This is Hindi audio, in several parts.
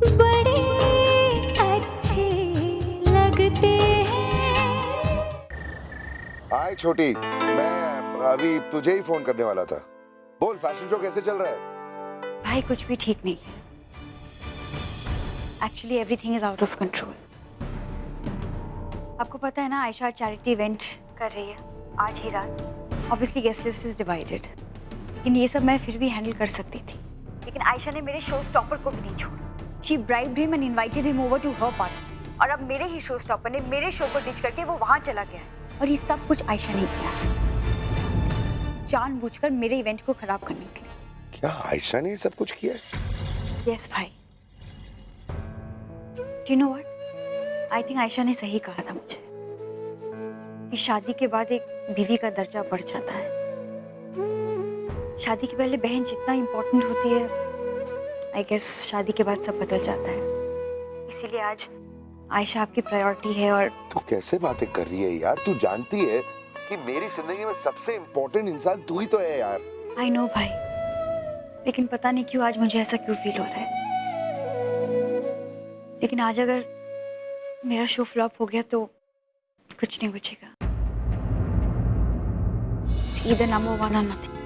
बड़े अच्छे लगते हैं। हाय छोटी, मैं अभी तुझे ही फोन करने वाला था। बोल, फैशन शो कैसे चल रहा है? भाई कुछ भी ठीक नहीं है। Actually everything is out of control. आपको पता है ना, आयशा चैरिटी इवेंट कर रही है आज ही रात। Obviously guest list is divided, लेकिन ये सब मैं फिर भी हैंडल कर सकती थी। लेकिन आयशा ने मेरे शो स्टॉपर को भी नहीं छोड़ा। She bribed him and invited him over to her party. और अब मेरे ही शो स्टॉपर ने मेरे शो को डिच करके वो वहां चला गया है। और ये सब कुछ आयशा ने किया, जानबूझकर मेरे इवेंट को खराब करने के लिए। क्या आयशा ने ये सब कुछ किया है? यस भाई। Do you know what, I think Ayesha ने सही कहा था मुझे कि शादी के बाद एक बीवी का दर्जा बढ़ जाता है। शादी के पहले बहन जितना इम्पोर्टेंट होती है, आई गेस शादी के बाद सब बदल जाता है। इसीलिए आज आयशा आपकी प्रायोरिटी है। और तू कैसे बातें कर रही है यार? तू जानती है कि मेरी जिंदगी में सबसे इम्पोर्टेंट इंसान तू ही तो है यार। आई नो भाई, लेकिन पता नहीं क्यों आज मुझे ऐसा क्यों फील हो रहा है। लेकिन आज अगर मेरा शो फ्लॉप हो गया तो कुछ नहीं बचेगा। It's either number one or nothing,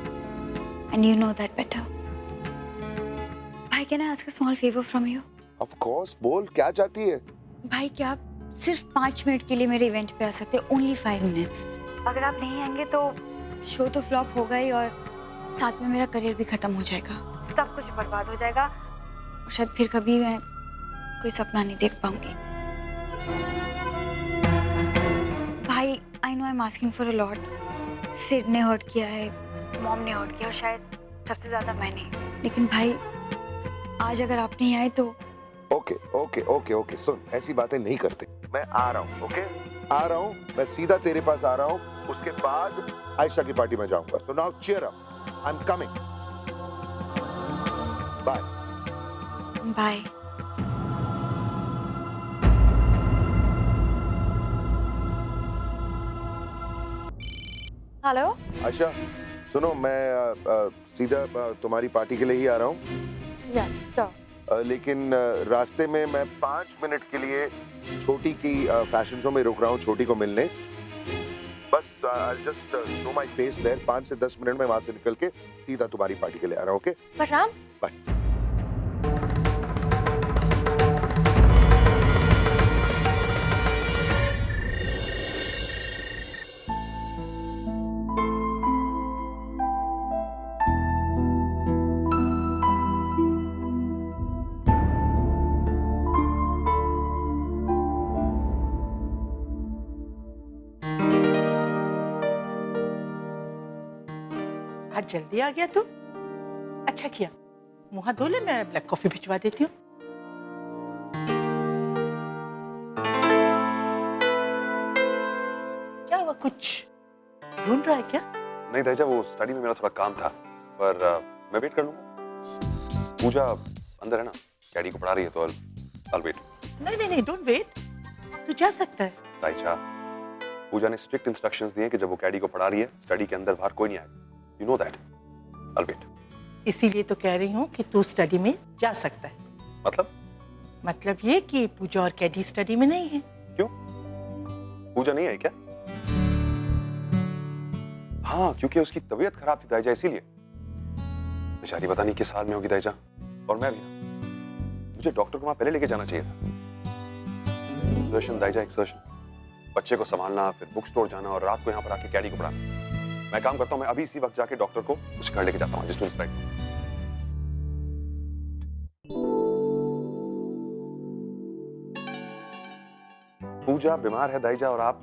and you know that better. भाई, can I ask a small favor from you? Of course, बोल, क्या चाहती है? भाई, क्या आप सिर्फ 5 मिनट के लिए मेरे इवेंट पे आ सकते हैं? Only 5 minutes. अगर आप नहीं आएंगे तो शो तो फ्लॉप होगा ही, और साथ में मेरा करियर भी खत्म हो जाएगा। सब कुछ बर्बाद हो जाएगा, और शायद फिर कभी मैं कोई सपना नहीं देख पाऊंगी। भाई, I know I am asking for a lot. Sid ने हर्ट किया है, मॉम ने हर्ट किया, और शायद सबसे ज्यादा मैंने। लेकिन भाई, आज अगर आप नहीं आए तो ओके ओके ओके ओके, सुन, ऐसी बातें नहीं करते। मैं आ रहा हूँ, ओके? आ रहा हूँ, मैं सीधा तेरे पास आ रहा हूँ। उसके बाद आयशा की पार्टी में जाऊंगा। So now cheer up, I am coming. Bye bye. Hello. Ayesha, सुनो, मैं सीधा तुम्हारी पार्टी के लिए ही आ रहा हूँ। या श्योर। लेकिन रास्ते में मैं 5 मिनट के लिए छोटी की फैशन शो में रुक रहा हूँ, छोटी को मिलने। बस just show my face there. 5 से 10 मिनट में वहां से निकल के सीधा तुम्हारी पार्टी के लिए आ रहा हूँ, ओके? पर राम, बाय। आज जल्दी आ गया तू। अच्छा किया, मुंह हाथ धो ले, मैं ब्लैक कॉफी भिजवा देती हूँ। क्या हुआ, कुछ ढूंढ रहा है क्या? नहीं दैजा, वो स्टडी में मेरा थोड़ा काम था, पर मैं वेट कर लूंगा। पूजा अंदर है ना, कैडी को पढ़ा रही है, तो I'll wait। नहीं नहीं नहीं, डोंट वेट, तू जा सकता है। दैजा, पूजा ने स्ट्रिक्ट इंस्ट्रक्शंस दिए कि जब वो कैडी को पढ़ा रही है, स्टडी के अंदर बाहर कोई नहीं आएगा। You know that। I'll wait। इसीलिए तो कह रही हूँ कि तू स्टडी में जा सकता है। मतलब ये कि पूजा और कैडी स्टडी में नहीं है। क्यों? पूजा नहीं आई क्या? हाँ, क्योंकि उसकी तबीयत खराब थी दैजा, इसीलिए। बेचारी पता नहीं किस हाल में होगी दैजा। और मैं भी, मुझे डॉक्टर को वहां पहले लेके जाना चाहिए था। एक्सर्शन दैजा, एक्सर्शन। बच्चे को संभालना, फिर बुक स्टोर जाना, और रात को यहाँ पर आके कैडी को पढ़ाना। मैं काम करता हूँ, मैं अभी इसी वक्त जाके डॉक्टर को उसके घर लेके जाता हूँ, जस्ट टू इंस्पेक्ट। पूजा बीमार है दैजा, और आप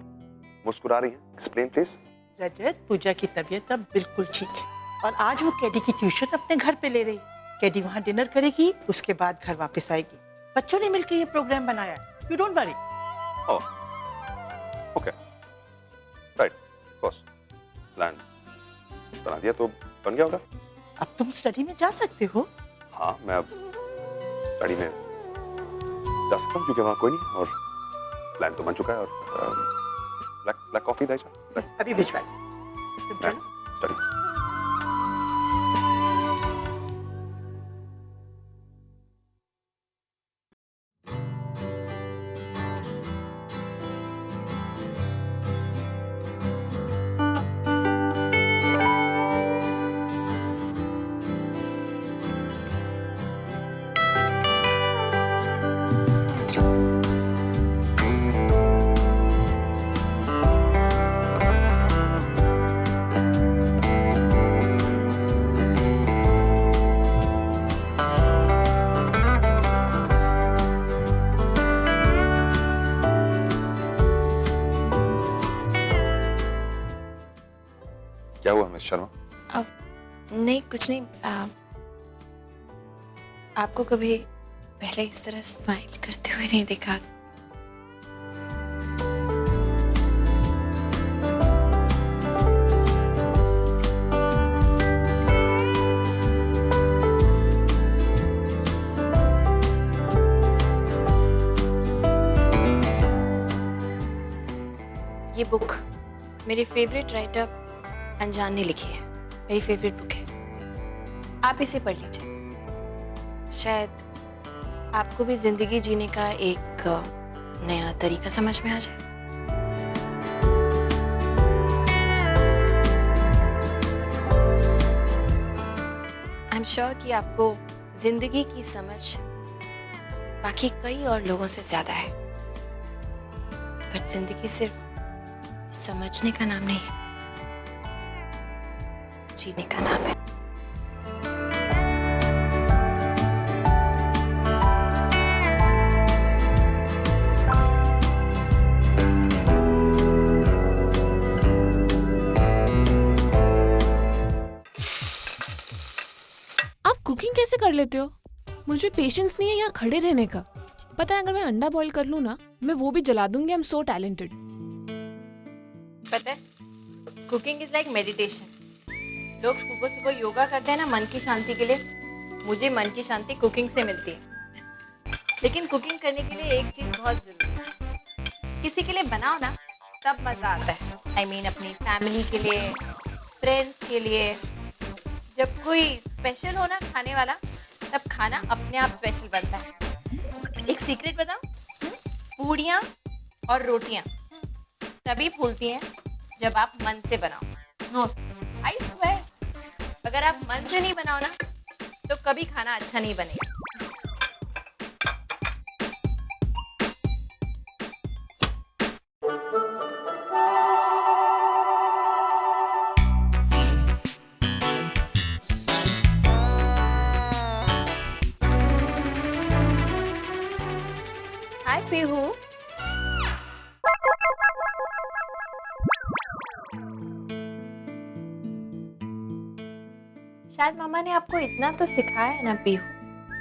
मुस्कुरा रही हैं। Explain please. रजत, पूजा की तबीयत अब बिल्कुल ठीक है, और आज वो कैडी की ट्यूशन अपने घर पे ले रही है। कैडी वहाँ डिनर करेगी, उसके बाद घर वापस आएगी। बच्चों ने मिलकर ये प्रोग्राम बनाया, you don't worry. Oh, okay, right, boss. Plan बना दिया तो बन गया होगा। अब तुम स्टडी में जा सकते हो। हाँ, मैं अब स्टडी में जा सकता हूँ, क्योंकि वहाँ कोई नहीं, और प्लान तो बन चुका है। और ब्लैक कॉफी दैजा, अभी भिजवाई। तुम चलो। स्टडी। शर्मा? अब नहीं, कुछ नहीं। आपको कभी पहले इस तरह स्माइल करते हुए नहीं देखा। ये बुक मेरे फेवरेट राइटर अनजान ने लिखी है। मेरी फेवरेट बुक है। आप इसे पढ़ लीजिए, शायद आपको भी जिंदगी जीने का एक नया तरीका समझ में आ जाए। आई एम श्योर कि आपको जिंदगी की समझ बाकी कई और लोगों से ज्यादा है, बट जिंदगी सिर्फ समझने का नाम नहीं है, जीने का नाम है। आप कुकिंग कैसे कर लेते हो? मुझे पेशेंस नहीं है यहाँ खड़े रहने का। पता है अगर मैं अंडा बॉईल कर लूँ ना, मैं वो भी जला दूंगी। I am so talented. पता है, कुकिंग इज लाइक मेडिटेशन। लोग सुबह सुबह योगा करते हैं ना मन की शांति के लिए। मुझे मन की शांति कुकिंग से मिलती है। लेकिन कुकिंग करने के लिए एक चीज बहुत जरूरी है, किसी के लिए बनाओ ना तब मजा आता है। आई मीन अपनी फैमिली के लिए, फ्रेंड्स के लिए। जब कोई स्पेशल हो ना खाने वाला, तब खाना अपने आप स्पेशल बनता है। एक सीक्रेट बताओ, पूड़ियाँ और रोटियाँ तभी फूलती हैं जब आप मन से बनाओ। नो, आई स्वेयर, अगर आप मन से नहीं बनाओ ना तो कभी खाना अच्छा नहीं बनेगा। हाय पीहू। शायद मामा ने आपको इतना तो सिखाया है ना पीहू,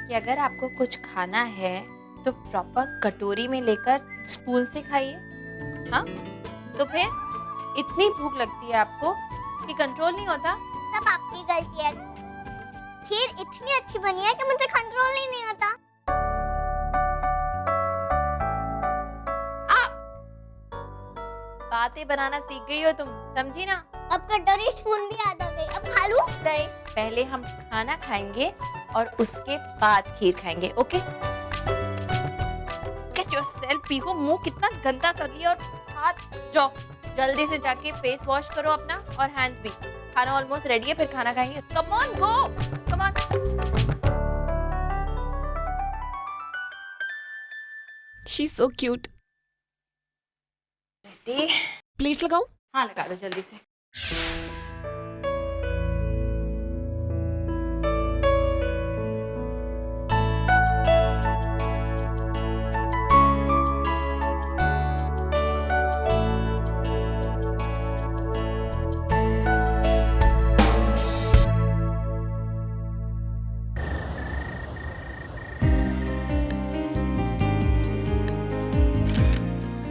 कि अगर आपको कुछ खाना है तो प्रॉपर कटोरी में लेकर स्पून से खाइए। हाँ, तो फिर इतनी भूख लगती है आपको कि कंट्रोल नहीं होता। सब आपकी गलती है। खीर इतनी अच्छी बनी है कि मुझे कंट्रोल ही नहीं होता। बातें बनाना सीख गई हो तुम, समझी ना? अब कटोरी स्पून भी याद आ गई। अब खा लूं? नहीं, पहले हम खाना खाएंगे और उसके बाद खीर खाएंगे। ओके? Get yourself Pihu. मुंह कितना गंदा कर लिया, और हाथ जाओ जल्दी से जाके फेस वॉश करो अपना, और हैंड्स भी। खाना ऑलमोस्ट रेडी है, फिर खाना खाएंगे। Come on, go, come on. She is so cute. Plates लगाऊं? हाँ, लगा दो जल्दी से।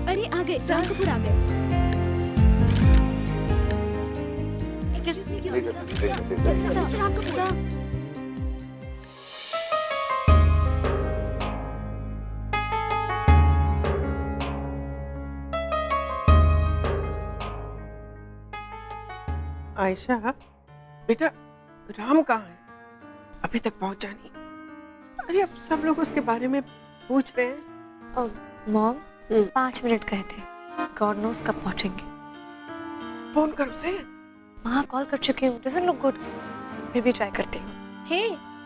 अरे आ गए, राम कपूर आ गए। राम कपूर। आयशा, बेटा राम कहाँ है? अभी तक पहुंचा नहीं। अरे अब सब लोग उसके बारे में पूछ रहे हैं। मॉम 5 मिनट कहे थे, गॉड नोस कब पहुंचेंगे। फोन कर उसे। वहाँ कॉल कर चुकी हूँ, डजंट लुक गुड। फिर भी ट्राई करती हूँ। हे,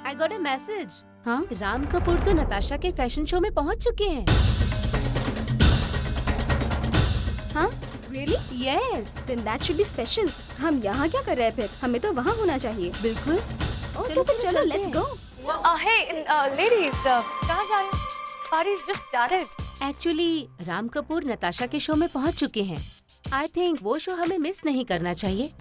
आई गॉट अ मैसेज। हाँ, राम कपूर तो नताशा के फैशन शो में पहुंच चुके हैं। हाँ, really? Yes, then that should be special. हम यहाँ क्या कर रहे हैं फिर? हमें तो वहाँ होना चाहिए। बिल्कुल। चलो चलो, लेट्स गो। Hey, ladies, कहाँ जा रहे हो? Party's just started. Actually Ram Kapoor Natasha के शो में पहुंच चुके हैं। आई थिंक वो शो हमें मिस नहीं करना चाहिए।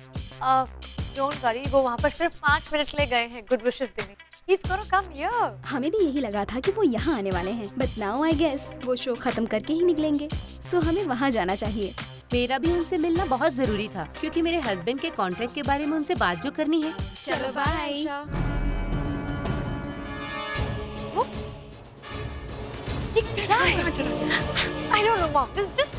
डोंट वरी, वो वहाँ पर सिर्फ 5 मिनट ले गए हैं गुड विशेस देने। He's gonna come here. हमें भी यही लगा था कि वो यहाँ आने वाले हैं, बट नाउ आई गेस वो शो खत्म करके ही निकलेंगे, सो हमें वहाँ जाना चाहिए। मेरा भी उनसे मिलना बहुत जरूरी था क्योंकि मेरे हस्बैंड के कॉन्ट्रैक्ट के बारे में उनसे बात जो करनी है। चलो बाय। ये क्या है? I don't know, Mom. This just.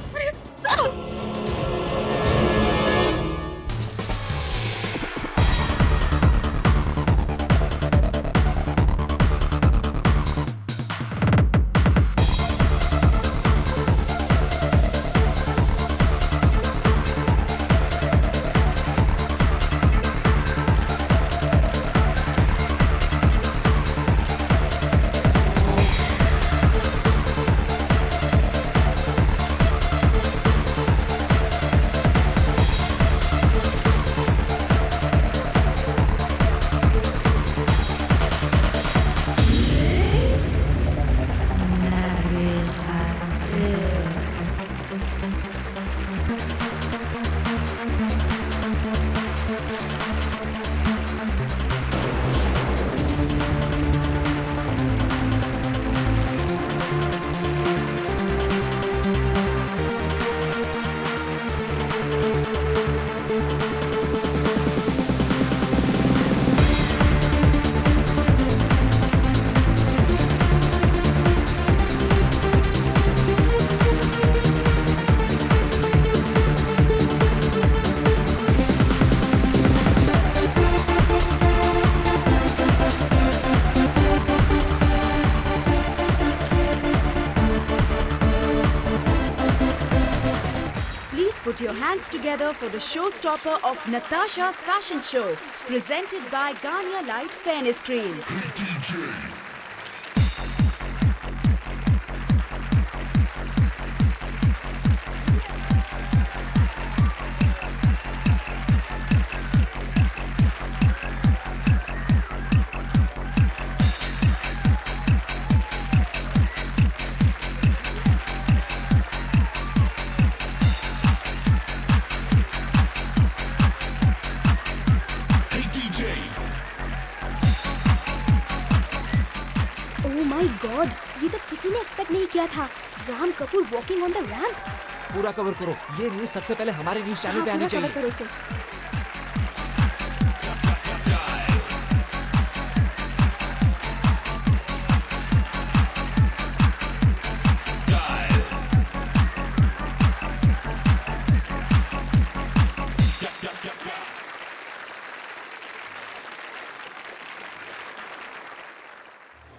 Put your hands together for the showstopper of Natasha's fashion show, presented by Garnier Light Fairness Cream. My God, ये तो किसी ने एक्सपेक्ट नहीं किया था। Ram Kapoor walking on the ramp. पूरा कवर करो, ये न्यूज़ सबसे पहले हमारे न्यूज़ चैनल पे आनी चाहिए। करो इसे।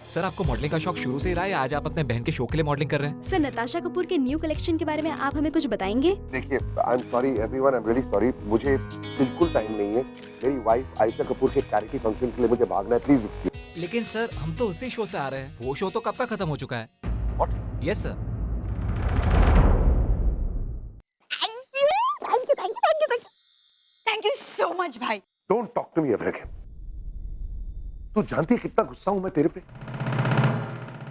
सर, आपको मॉडलिंग का शौक शुरू से ही रहा है या आज आप अपने बहन के शो के लिए मॉडलिंग कर रहे हैं? सर, नताशा कपूर के न्यू कलेक्शन के बारे में आप हमें कुछ बताएंगे? देखिए, I am sorry everyone, I am really sorry, मुझे बिल्कुल टाइम नहीं है। मेरी वाइफ आयशा कपूर के चैरिटी फंक्शन के लिए मुझे भागना है, प्लीज। लेकिन सर, हम तो उसी शो से आ रहे हैं। वो शो तो कब का खत्म हो चुका है। What? Yes sir. Thank you so much भाई। Don't talk to me ever again. तू जानती है कितना गुस्सा हूं मैं तेरे पे?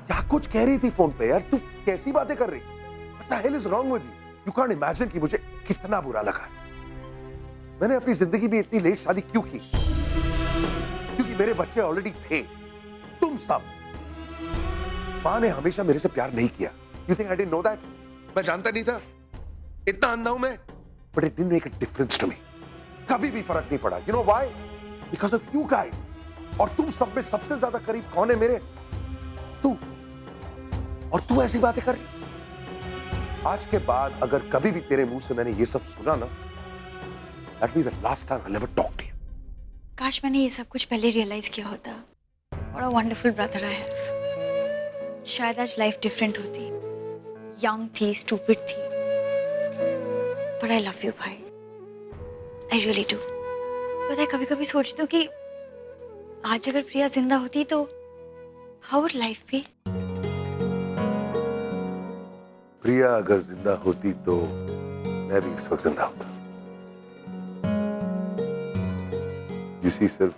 क्या कुछ कह रही थी फोन पे यार? तू कैसी बातें कर रही? What the hell is wrong with you? You can't imagine कि मुझे कितना बुरा लगा। मैंने अपनी जिंदगी में इतनी लेट शादी क्यों की? क्योंकि मेरे बच्चे ऑलरेडी थे। तुम सब, माँ ने हमेशा मेरे से प्यार नहीं किया। You think I didn't know that? मैं जानता नहीं था, इतना अंधा हूं मैं। But it didn't make a difference to me. कभी भी फर्क नहीं पड़ा। You know why? Because of you guys. और तुम सब में सबसे ज्यादा करीब कौन है मेरे? तू। और तू ऐसी बातें कर रही। आज के बाद अगर कभी भी तेरे मुंह से मैंने ये सब सुना ना, that will be the last time I'll ever talk to you. काश मैंने ये सब कुछ पहले रियलाइज किया होता। What a wonderful brother I have. शायद आज लाइफ डिफरेंट होती। यंग थी, स्टूपिड थी। But I love you भाई। I really do. पता है, कभी-कभी सोचती हूँ कि आज अगर प्रिया जिंदा होती तो how would life be? प्रिया अगर जिंदा होती तो मैं भी इस वक्त जिंदा होता। You see, सिर्फ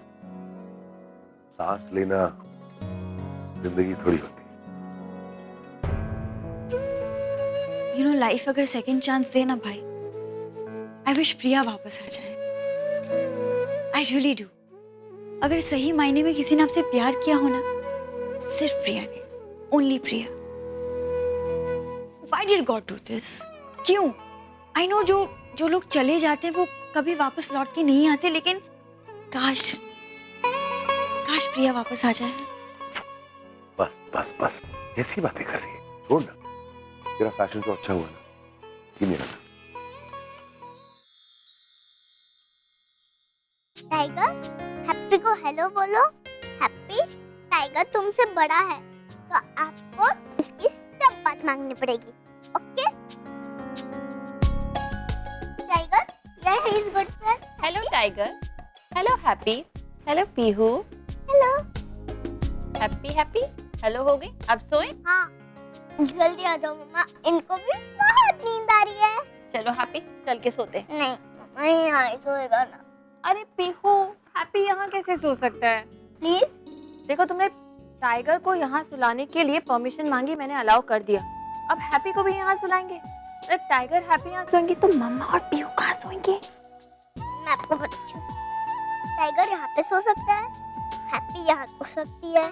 सांस लेना जिंदगी थोड़ी होती। You know, लाइफ अगर सेकंड चांस दे ना भाई, I wish प्रिया वापस आ जाए। I really do. अगर सही मायने में किसी ने आपसे प्यार किया हो ना, सिर्फ प्रिया ने, only Priya. Why did God do this? क्यों? आई नो जो लोग चले जाते हैं वो कभी वापस लौट के नहीं आते, लेकिन काश प्रिया वापस आ जाए। बस बस बस, कैसी बातें कर रही है, छोड़ ना। तेरा फैशन तो अच्छा हुआ ना, कि मेरा ना। टाइगर, हैप्पी को हेलो बोलो। हैप्पी, टाइगर तुमसे बड़ा है तो आपको उसकी सब बात मांगनी पड़ेगी, okay? Tiger, yeah, he is good friend. Hello tiger, hello happy, hello Pihu, hello. Happy happy, hello हो गई, अब सोए? हाँ, जल्दी आ जाओ मम्मा, इनको भी बहुत नींद आ रही है। चलो हैप्पी, चल के सोते हैं। नहीं मम्मा, यहाँ सोएगा ना। अरे पीहू, हैप्पी यहाँ कैसे सो सकता है? प्लीज। देखो, तुमने टाइगर को यहाँ सुलाने के लिए परमिशन मांगी, मैंने अलाउ कर दिया। अब हैप्पी को भी यहाँ सुलाएंगे? जब टाइगर हैप्पी यहाँ सोएंगे तो मम्मा और पीहू कहाँ सोएंगे? मैं आपको बताती हूँ। टाइगर यहाँ पे सो सकता है, हैप्पी यहाँ सो सकती है,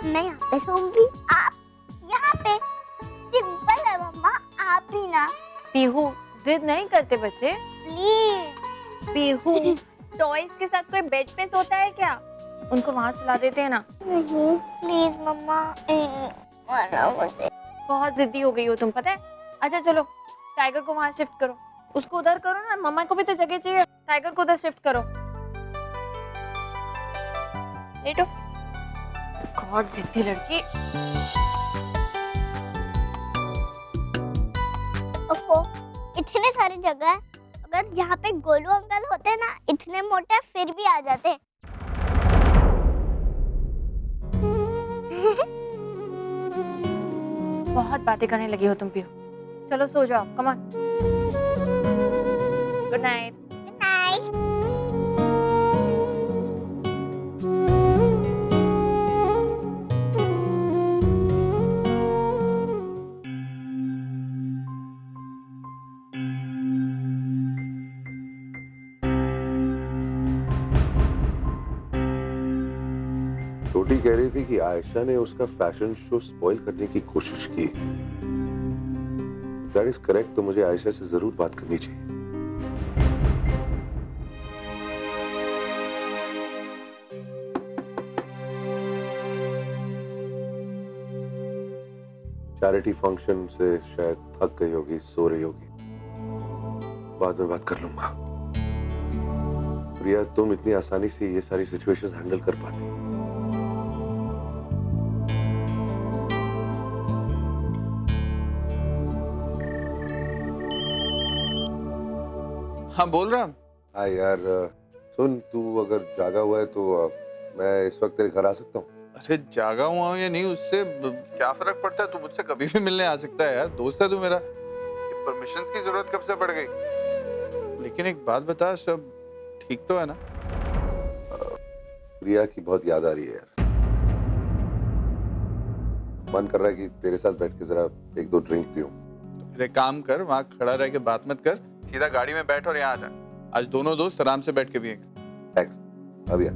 मैं यहाँ पे सोऊंगी, आप यहाँ पे। सिंपल है मम्मा, आप भी ना। पीहू, जिद नहीं करते बच्चे। प्लीज। पीहू, टॉयज के साथ कोई बेड पे सोता है क्या? उनको वहाँ सुला देते हैं ना। नहीं प्लीज मम्मा, माना मुझे। बहुत जिद्दी हो गई हो तुम, पता है? अच्छा चलो, टाइगर को वहाँ शिफ्ट करो, उसको उधर करो ना, मम्मा को भी तो जगह चाहिए। टाइगर को उधर शिफ्ट करो। लेटो। बहुत जिद्दी लड़की। ओफो, इतने सारी जगह है, अगर यहाँ पे गोलू अंकल होते ना, इतने मोटे फिर भी आ जाते। बहुत बातें करने लगी हो तुम पीहू। चलो सो जाओ, come on. Good night. Good night. छोटी कह रही थी कि आयशा ने उसका फैशन शो स्पॉइल करने की कोशिश की। दैट इज करेक्ट, तो मुझे आयशा से जरूर बात करनी चाहिए। चैरिटी फंक्शन से शायद थक गई होगी, सो रही होगी, बाद में बात कर लूंगा। प्रिया, तुम इतनी आसानी से ये सारी सिचुएशंस हैंडल कर पाती? हाँ बोल रहा हूँ। हाँ यार, सुन, तू अगर जागा हुआ है तो मैं इस वक्त तेरे घर आ सकता हूँ? अरे जागा हुआ हूँ या नहीं, उससे क्या फर्क पड़ता है? तू मुझसे कभी भी मिलने आ सकता है यार, दोस्त है तू मेरा। ये परमिशंस की जरूरत कब से पड़ गई? लेकिन एक बात बता, सब ठीक तो है ना? प्रिया की बहुत याद आ रही है यार। मन कर रहा है कि तेरे साथ बैठ के जरा एक दो ड्रिंक पीऊं। तो फिर एक काम कर, वहाँ खड़ा रह के बात मत कर, सीधा गाड़ी में बैठ और यहाँ आ जा। आज दोनों दोस्त आराम से बैठ के पिएंगे। थैंक्स, अब यार।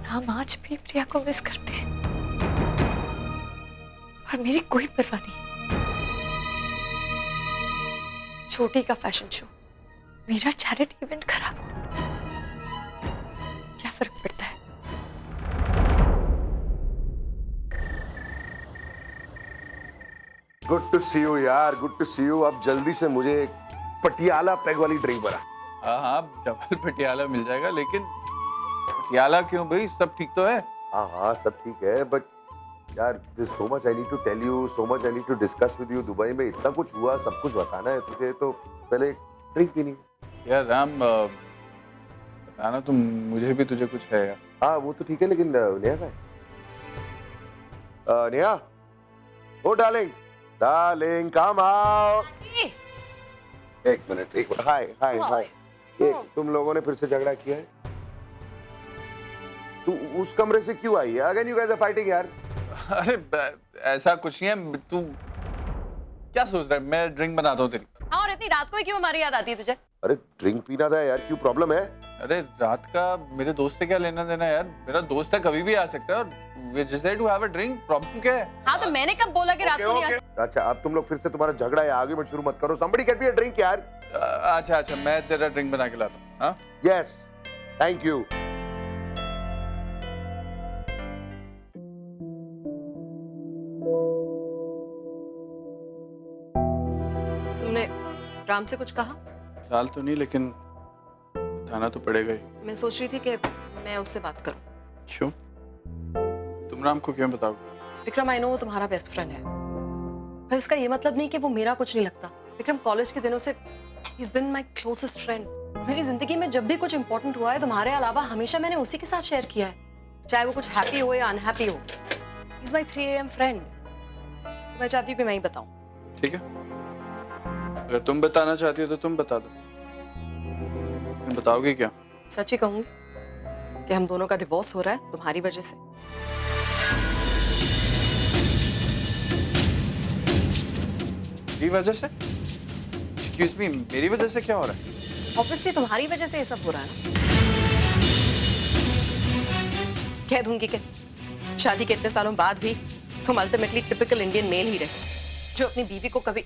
हम आज भी प्रिया को मिस करते हैं और मेरी कोई परवाह नहीं। छोटी का फैशन शो, मेरा चैरिटी इवेंट खराब हो, क्या फर्क पड़ता है? गुड टू सी यू यार, गुड टू सी यू। अब जल्दी से मुझे एक पटियाला पैग वाली ड्रिंक बना। हाँ हाँ, डबल पटियाला मिल जाएगा, लेकिन पटियाला क्यों भाई? सब ठीक तो है? हाँ हाँ, सब ठीक है, बट यार so much I need to tell you, so much I need to discuss with you. Dubai में इतना कुछ हुआ, सब कुछ बताना है तुझे, तो पहले ड्रिंक पीनी। यार राम, बताना तो मुझे भी तुझे कुछ है यार। हाँ वो तो ठीक है, लेकिन नेहा का है? नेहा, ओ डार्लिंग, डार्लिंग कम आओ। एक मिनट। हाय हाय हाय। तुम लोगों ने फिर से झगड़ा किया है? तू उस कमरे से क्यों आई है? Again you guys are fighting यार। अरे ऐसा कुछ नहीं है, तू क्या सोच रहा है? मैं ड्रिंक बनाता हूँ तेरी। हाँ, और इतनी रात को ही क्यों हमारी याद आती है तुझे? अरे ड्रिंक पीना था यार, क्यों प्रॉब्लम है? अरे रात का मेरे दोस्त से क्या लेना देना यार? मेरा दोस्त है, कभी भी आ सकता है और we just said to have a drink, problem क्या है? हाँ तो मैंने कब बोला कि रात को नहीं आ सकता? अच्छा अब तुम लोग फिर से तुम्हारा झगड़ा या आर्गुमेंट शुरू मत करो। somebody get me a drink यार। अच्छा मैं तेरा ड्रिंक बना के लाता हूँ। हाँ? Yes, thank you। तुमने राम से कुछ कहा? फिलहाल तो नहीं, लेकिन बताना तो पड़ेगा ही। मैं सोच रही थी कि मैं उससे बात करूं। क्यों? तुम राम को क्यों बताओगे? विक्रम, आई नो वो तुम्हारा बेस्ट फ्रेंड है, पर इसका ये मतलब नहीं कि वो मेरा कुछ नहीं लगता। विक्रम कॉलेज के दिनों से he's been my closest friend। मेरी जिंदगी में जब भी कुछ इंपॉर्टेंट हुआ है तुम्हारे अलावा हमेशा मैंने उसी के साथ शेयर किया है, चाहे वो कुछ हैप्पी हो या अनहैप्पी हो। he's my 3 AM friend. मैं चाहती हूँ कि मैं ही बताऊं। ठीक है, अगर तुम बताना चाहती हो तो तुम बता दो। तुम बताओगी क्या? सच ही कहूंगी कि हम दोनों का डिवोर्स हो रहा है तुम्हारी वजह से। मेरी वजह से? एक्सक्यूज मी, मेरी वजह से क्या हो रहा है? ऑब्वियसली तुम्हारी वजह से ये सब हो रहा है ना। कह दूंगी कि शादी के इतने सालों बाद भी तुम अल्टीमेटली टिपिकल इंडियन मेल ही रहे, जो अपनी बीवी को कभी